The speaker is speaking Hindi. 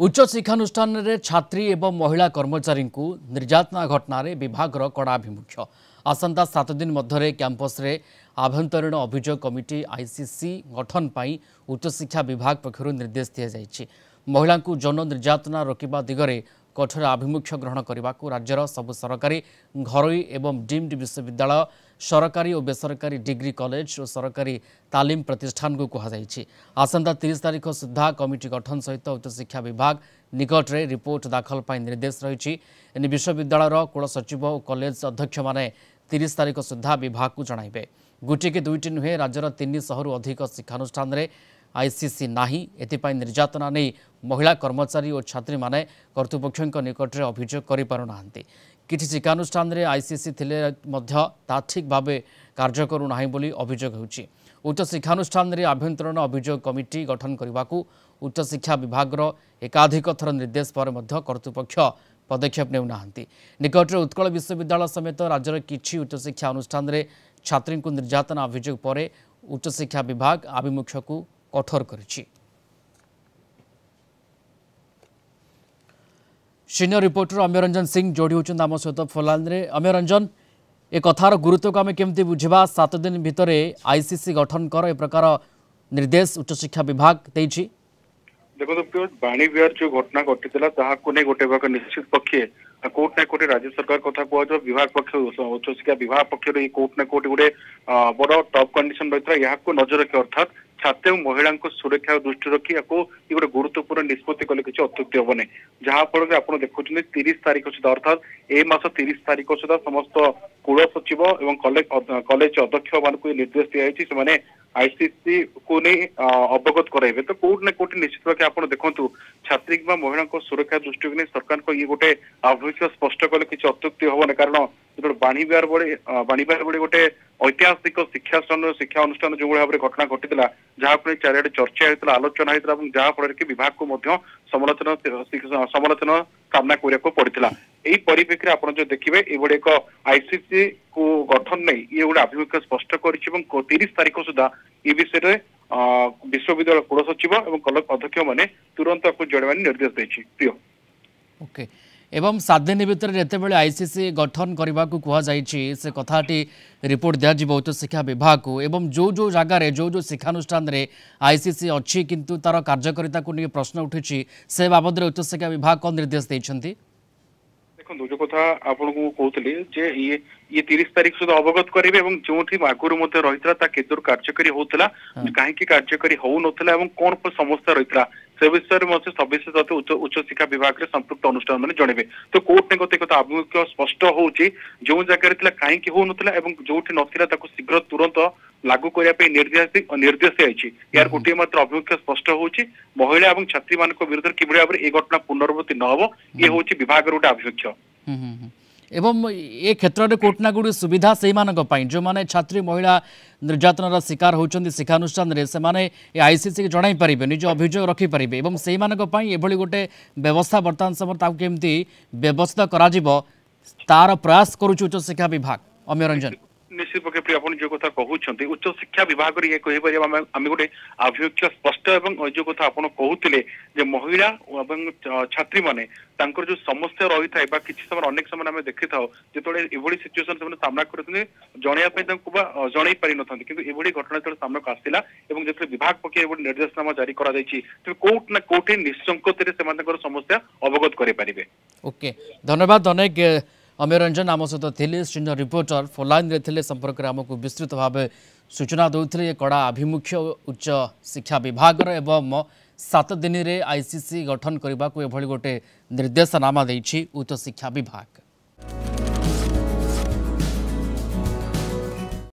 उच्च शिक्षानुष्ठान रे छात्री एवं महिला कर्मचारी को निर्यातना घटना रे विभाग कड़ा आभिमुख्य आसंता 7 दिन मध्य कैंपस रे आभ्यंतरीण अभियोग कमिटी आईसीसी गठन पाई उच्च शिक्षा विभाग पक्षर निर्देश दि जाइछि। महिला को जन निर्यातना रोकवा दिगरे कठोर आभिमुख्य ग्रहण करने को राज्यर सबु सरकारी घरोई एवं डीम्ड विश्वविद्यालय सरकारी और बेसरकारी डिग्री कॉलेज और सरकारी तालीम प्रतिष्ठान को कहुई। आसंता 30 तारीख सुधा कमिटी गठन सहित उच्च शिक्षा विभाग निकट में रिपोर्ट दाखल पर निर्देश रही। विश्वविद्यालय कुल सचिव और कॉलेज अध्यक्ष माने 30 तारीख सुधा विभाग को जणाइबे। गोटे कि दुईटी नुहे राज्यर 300 रु अधिक शिक्षानुष्ठान रे आईसीसी नाही। एथिपाई निर्यातना नहीं महिला कर्मचारी और छात्री माने कर्तृपक्षों निकट में अभियोग कर पारुनाहांती। किछि शिक्षानुष्ठान रे आईसीसी थिले मध्य ता ठीक भावे कार्य करू नाही बोली अभियोग होउछि। उच्च शिक्षानुष्ठान रे आभ्यंतरीण अभियोग कमिटी गठन करने को उच्च शिक्षा विभाग एकाधिक थर निर्देश पर मध्य कर्तृपक्ष पदक्षेप नेउनाहांती। निकट में उत्कल विश्वविद्यालय समेत राज्यर किछि उच्च शिक्षा अनुष्ठान रे छात्री को निर्यातना अभियोग पर उच्च शिक्षा विभाग आभिमुख्य को कठोर करिछि। सीनियर रिपोर्टर अम्यरंजन सिंह जोड़ी होचन आम सहित फोलाइन रे। अम्यरंजन, ए कथार गुरुत्व को आम केमती बुझा? 7 दिन भितर आईसीसी गठन कर ए प्रकार निर्देश उच्च शिक्षा विभाग देछि। देखो बाणी विहार जो घटना घटी गोटे निश्चित पक्षे कोर्ट ना कोर्ट राज्य सरकार कथा कह विभाग पक्ष उच्च शिक्षा विभाग पक्ष कोर्ट ना कोर्ट गोटे बड़ टॉप कंडीशन रही है नजर रखे अर्थात छात्र और महिला सुरक्षा दृष्टि रखी गोटे गुरुत्वपूर्ण निष्पत्ति कले किसी अत्युक्ति हम ना जहाँफल आप देखुं 30 तारीख सुधा अर्थात ए मास 30 तारीख सुधा समस्त कुल सचिव और कॉलेज अध्यक्ष मान निर्देश दी जाए आईसीसी को नहीं अवगत कराइबे। तो कोर्ट ना कोर्ट निश्चित भाव आप देखु छात्री कि महिला सुरक्षा दृष्टि नहीं सरकार को ये गोटे आभिमुख्य स्पष्ट कले किसी अत्युक्ति हम ना कारण जो बाणी विहार बड़े गोटे ऐतिहासिक शिक्षा अनुष्ठान जो भाव में घटना घटी जहाँफल चारिड़े चर्चा होता आलोचना होता जहाँफल कि विभाग को समालोचना सामना करने पड़ता। यही परिप्रेक्षी आप जो देखिए ये एक आईसीसी को गठन नहीं ये गोटे आभिमुख्य स्पष्ट कर 30 तारीख सुधा ये विषय विश्वविद्यालय कुल सचिव और कॉलेज अध्यक्ष मैंने तुरंत आपको जड़े निर्देश देछि। प्रिय ओके एवं 7 दिन भितर जितेबाला आईसीसी गठन करने को कहुई से कथाटी रिपोर्ट दिज्व उच्च शिक्षा विभाग को एवं जो जो जगार जो शिक्षानुष्ठान रे आईसीसी अच्छी किंतु तार कार्यकारिता को नहीं प्रश्न उठी से बाबद उच्च शिक्षा विभाग कौन निर्देश देइछंती? देखो जो कथा आपको कहते ये 30 तारीख सुधा अवगत करेंगे जो आगुरी रही केदूर कार्यकारी होता कहीं कार्यकारी हो नाला कौन समस्या रही से विषय में सविशेष उच्च शिक्षा विभाग संपृक्त अनुष्ठान मैंने जनइबे। तो कोर्ट ने गत कथा आभिमुख्य स्पष्ट होची जो जगह कहीं हो नाला जो नाला शीघ्र तुरंत लागू करने निर्देश आई यार गोटे मात्र अभिमुख्य स्पष्ट होची महिला और छात्री मान विरुद्ध कि भाव में घटना पुनरावृत्ति न हो ये हूँ विभाग गोटे आभिमुख्य। एवं ए क्षेत्र में कोर्ट ना गोटे सुविधा से जो माने छात्री महिला निर्यातनार शिकार होती शिक्षानुष्ठान से आईसीसी के जन पारे निज अभियोग रखिपारे और से गोटे व्यवस्था बर्तमान समय केमती व्यवस्थित तार प्रयास करुच्च उच्च शिक्षा विभाग। अम्यरंजन निश्चित पक्षे आप जो कथा कहते उच्च शिक्षा विभाग ये आम गोटे आभिमुख्य स्पष्ट और जो कथा आप कहते महिला और छात्री माने जो समस्या रही था किसी समय अनेक समय आम देखी था जो ये सिचुएसन से सामना करते जनवाई जन पारि न कि घटना जो सामना को आसला जो विभाग पक्ष निर्देशनामा जारी कर कोर्ट ना कोर्ट निशंक समस्या अवगत करें। ओके धन्यवाद अनेक अम्यरंजन आम सहित थे सीनियर रिपोर्टर फोलाइन रे थे संपर्क में आमको विस्तृत भाव सूचना देते कड़ा आभिमुख्य उच्च शिक्षा विभाग एवं 7 दिन रे आईसीसी गठन करने को गोटे निर्देशनामा देछि उच्च शिक्षा विभाग।